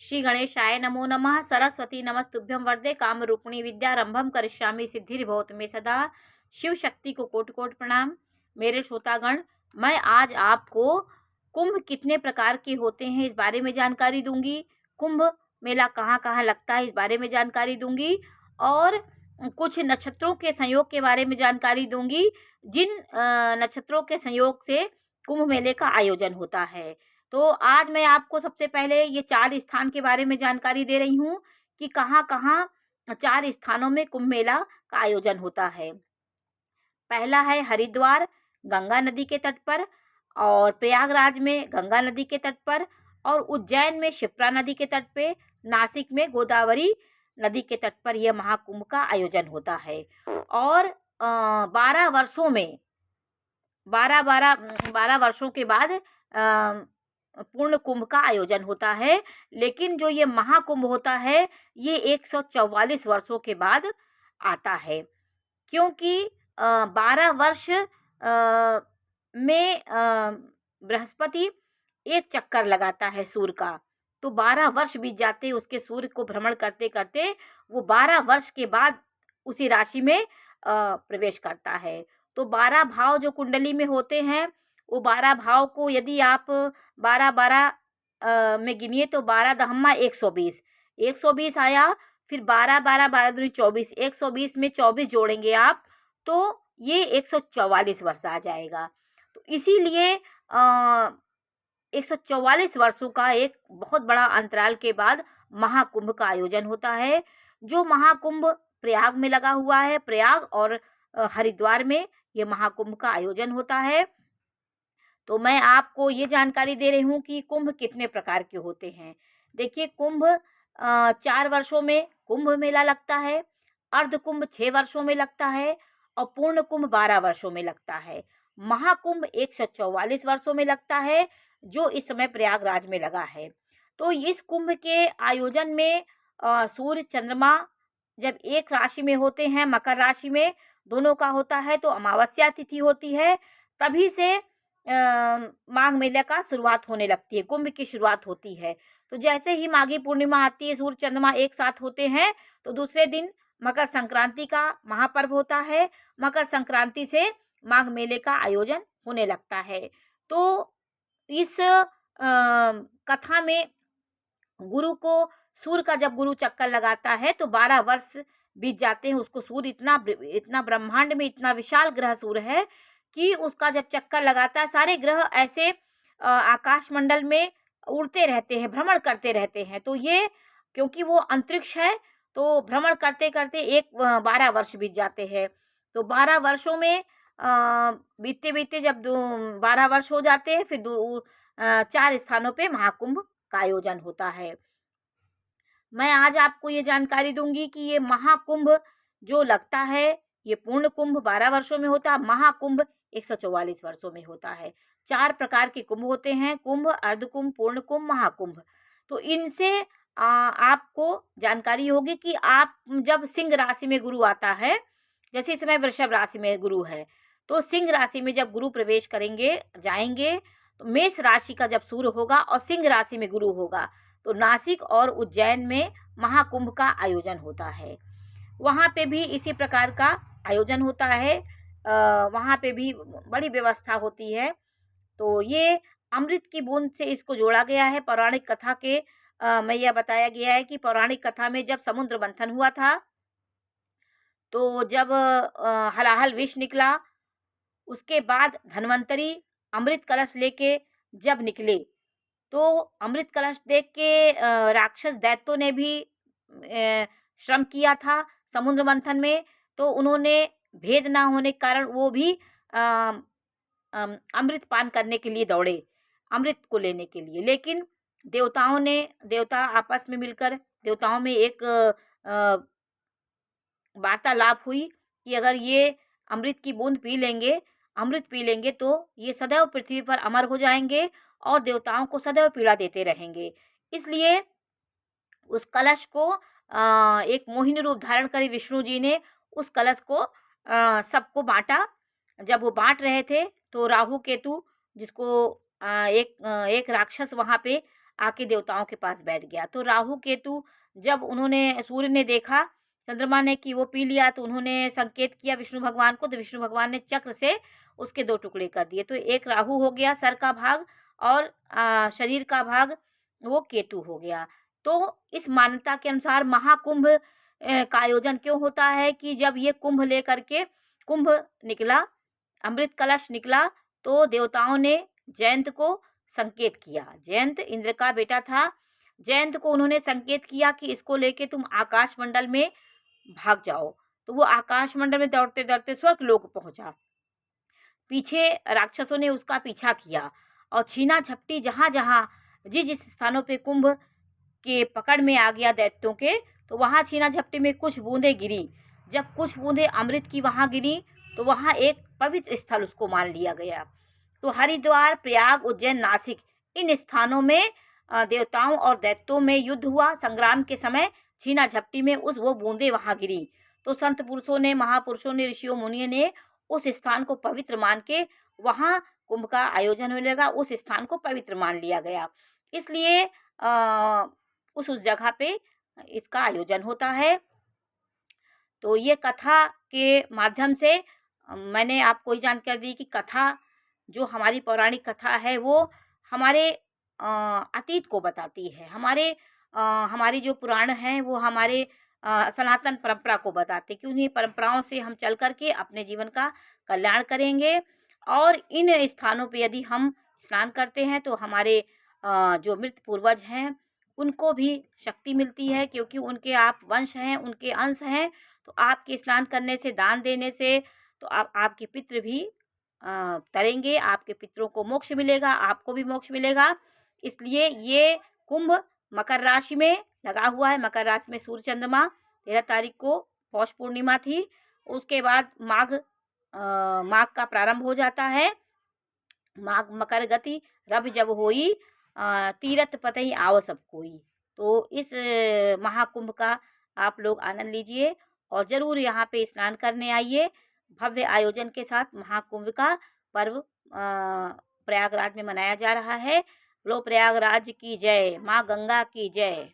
श्री गणेशाय नमो नमः। सरस्वती नमस्तुभ्यं वरदे कामरूपिणी विद्यारंभम करिष्यामि सिद्धिर्भवतु मे सदा। शिव शक्ति को कोटि कोटि प्रणाम। मेरे श्रोतागण, मैं आज आपको कुंभ कितने प्रकार के होते हैं इस बारे में जानकारी दूंगी। कुंभ मेला कहाँ कहाँ लगता है इस बारे में जानकारी दूंगी और कुछ नक्षत्रों के संयोग के बारे में जानकारी दूंगी, जिन नक्षत्रों के संयोग से कुंभ मेले का आयोजन होता है। तो आज मैं आपको सबसे पहले ये 4 स्थान के बारे में जानकारी दे रही हूँ कि कहाँ कहाँ 4 स्थानों में कुंभ मेला का आयोजन होता है। पहला है हरिद्वार, गंगा नदी के तट पर, और प्रयागराज में गंगा नदी के तट पर, और उज्जैन में शिप्रा नदी के तट पे, नासिक में गोदावरी नदी के तट पर यह महाकुंभ का आयोजन होता है। और 12 वर्षों में 12 वर्षों के बाद पूर्ण कुंभ का आयोजन होता है। लेकिन जो ये महाकुंभ होता है ये 144 वर्षों के बाद आता है, क्योंकि 12 वर्ष में बृहस्पति एक चक्कर लगाता है सूर्य का। तो 12 वर्ष बीत जाते उसके सूर्य को भ्रमण करते करते, वो 12 वर्ष के बाद उसी राशि में प्रवेश करता है। तो 12 भाव जो कुंडली में होते हैं, वो 12 भाव को यदि आप 12 में गिनिए तो 12 दहम्मा 120, 120 आया। फिर 12 12 12 दूनी 24, 120 में 24 जोड़ेंगे आप तो ये 144 वर्ष आ जाएगा। तो इसीलिए 144 वर्षों का एक बहुत बड़ा अंतराल के बाद महाकुंभ का आयोजन होता है। जो महाकुंभ प्रयाग में लगा हुआ है, प्रयाग और हरिद्वार में ये महाकुंभ का आयोजन होता है। तो मैं आपको ये जानकारी दे रही हूँ कि कुंभ कितने प्रकार के होते हैं। देखिए, कुंभ 4 वर्षों में कुंभ मेला लगता है, अर्ध कुंभ 6 वर्षों में लगता है और पूर्ण कुंभ 12 वर्षों में लगता है। महाकुंभ 144 वर्षों में लगता है, जो इस समय प्रयागराज में लगा है। तो इस कुंभ के आयोजन में सूर्य चंद्रमा जब एक राशि में होते हैं, मकर राशि में दोनों का होता है, तो अमावस्या तिथि होती है, तभी से माघ मेले का शुरुआत होने लगती है, कुंभ की शुरुआत होती है। तो जैसे ही माघी पूर्णिमा आती है, सूर्य चंद्रमा एक साथ होते हैं, तो दूसरे दिन मकर संक्रांति का महापर्व होता है। मकर संक्रांति से माघ मेले का आयोजन होने लगता है। तो इस कथा में गुरु को, सूर्य का जब गुरु चक्कर लगाता है तो 12 वर्ष बीत जाते हैं उसको। सूर्य इतना ब्रह्मांड में इतना विशाल ग्रह सूर्य है कि उसका जब चक्कर लगाता है, सारे ग्रह ऐसे आकाश मंडल में उड़ते रहते हैं, भ्रमण करते रहते हैं। तो ये क्योंकि वो अंतरिक्ष है, तो भ्रमण करते करते 12 वर्ष बीत जाते हैं। तो 12 वर्षों में बीतते बीतते जब 12 वर्ष हो जाते हैं, फिर 4 स्थानों पे महाकुंभ का आयोजन होता है। मैं आज आपको ये जानकारी दूंगी कि ये महाकुंभ जो लगता है, ये पूर्ण कुंभ 12 वर्षों में होता है, महाकुंभ 144 वर्षों में होता है। 4 प्रकार के कुंभ होते हैं, कुंभ, अर्धकुंभ, पूर्ण कुंभ, महाकुंभ। तो इनसे आपको जानकारी होगी कि आप जब सिंह राशि में गुरु आता है, जैसे इस समय वृषभ राशि में गुरु है, तो सिंह राशि में जब गुरु प्रवेश करेंगे, जाएंगे, तो मेष राशि का जब सूर्य होगा और सिंह राशि में गुरु होगा, तो नासिक और उज्जैन में महाकुंभ का आयोजन होता है। वहाँ पे भी इसी प्रकार का आयोजन होता है, वहाँ पे भी बड़ी व्यवस्था होती है। तो ये अमृत की बूंद से इसको जोड़ा गया है। पौराणिक कथा के में यह बताया गया है कि पौराणिक कथा में जब समुद्र मंथन हुआ था, तो जब हलाहल विष निकला, उसके बाद धन्वंतरी अमृत कलश लेके जब निकले, तो अमृत कलश देख के राक्षस दैत्यों ने भी श्रम किया था समुद्र मंथन में। तो उन्होंने भेद ना होने के कारण वो भी अमृत पान करने के लिए दौड़े, अमृत को लेने के लिए। लेकिन देवता आपस में मिलकर, देवताओं में एक वार्तालाप हुई कि अगर ये अमृत की बूंद पी लेंगे, अमृत पी लेंगे, तो ये सदैव पृथ्वी पर अमर हो जाएंगे और देवताओं को सदैव पीड़ा देते रहेंगे। इसलिए उस कलश को एक मोहिनी रूप धारण कर विष्णु जी ने उस कलश को सबको बांटा। जब वो बांट रहे थे, तो राहु केतु, जिसको एक राक्षस वहाँ पे आके देवताओं के पास बैठ गया। तो राहु केतु जब उन्होंने सूर्य ने देखा चंद्रमा ने कि वो पी लिया, तो उन्होंने संकेत किया विष्णु भगवान को, तो विष्णु भगवान ने चक्र से उसके 2 टुकड़े कर दिए। तो एक राहु हो गया सर का भाग, और शरीर का भाग वो केतु हो गया। तो इस मान्यता के अनुसार महाकुंभ का आयोजन क्यों होता है कि जब ये कुंभ लेकर के कुंभ निकला, अमृत कलश निकला, तो देवताओं ने जयंत को संकेत किया। जयंत इंद्र का बेटा था। जयंत को उन्होंने संकेत किया कि इसको लेके तुम आकाश मंडल में भाग जाओ। तो वो आकाश मंडल में दौड़ते दौड़ते स्वर्ग लोक पहुंचा। पीछे राक्षसों ने उसका पीछा किया और छीना झपटी जहाँ जहाँ जिस जिस स्थानों पे कुंभ के पकड़ में आ गया दैत्यों के, तो वहाँ छीना झपटी में कुछ बूंदें गिरी। जब कुछ बूंदें अमृत की वहाँ गिरी, तो वहाँ एक पवित्र स्थल उसको मान लिया गया। तो हरिद्वार, प्रयाग, उज्जैन, नासिक, इन स्थानों में देवताओं और दैत्यों में युद्ध हुआ। संग्राम के समय छीना झपटी में वो बूंदें वहाँ गिरी। तो संत पुरुषों ने, महापुरुषों ने, ऋषियों मुनियों ने उस स्थान को पवित्र मान के वहाँ कुंभ का आयोजन होने लगा। उस स्थान को पवित्र मान लिया गया, इसलिए उस जगह पे इसका आयोजन होता है। तो ये कथा के माध्यम से मैंने आपको ये जानकारी दी कि कथा जो हमारी पौराणिक कथा है वो हमारे अतीत को बताती है। हमारी जो पुराण हैं वो हमारे सनातन परंपरा को बताते हैं कि उन्हीं परंपराओं से हम चल कर के अपने जीवन का कल्याण करेंगे। और इन स्थानों पे यदि हम स्नान करते हैं तो हमारे जो मृत पूर्वज हैं उनको भी शक्ति मिलती है, क्योंकि उनके आप वंश हैं, उनके अंश हैं। तो आपके स्नान करने से, दान देने से, तो आपके पितृ भी तरेंगे, आपके पितरों को मोक्ष मिलेगा, आपको भी मोक्ष मिलेगा। इसलिए ये कुंभ मकर राशि में लगा हुआ है। मकर राशि में सूर्य चंद्रमा 13 तारीख को पौष पूर्णिमा थी। उसके बाद माघ का प्रारंभ हो जाता है। माघ मकर गति रब जब होई, तीरथ पतई आव सब कोई। तो इस महाकुंभ का आप लोग आनंद लीजिए और ज़रूर यहाँ पे स्नान करने आइए। भव्य आयोजन के साथ महाकुंभ का पर्व प्रयागराज में मनाया जा रहा है। बोलो प्रयागराज की जय, माँ गंगा की जय।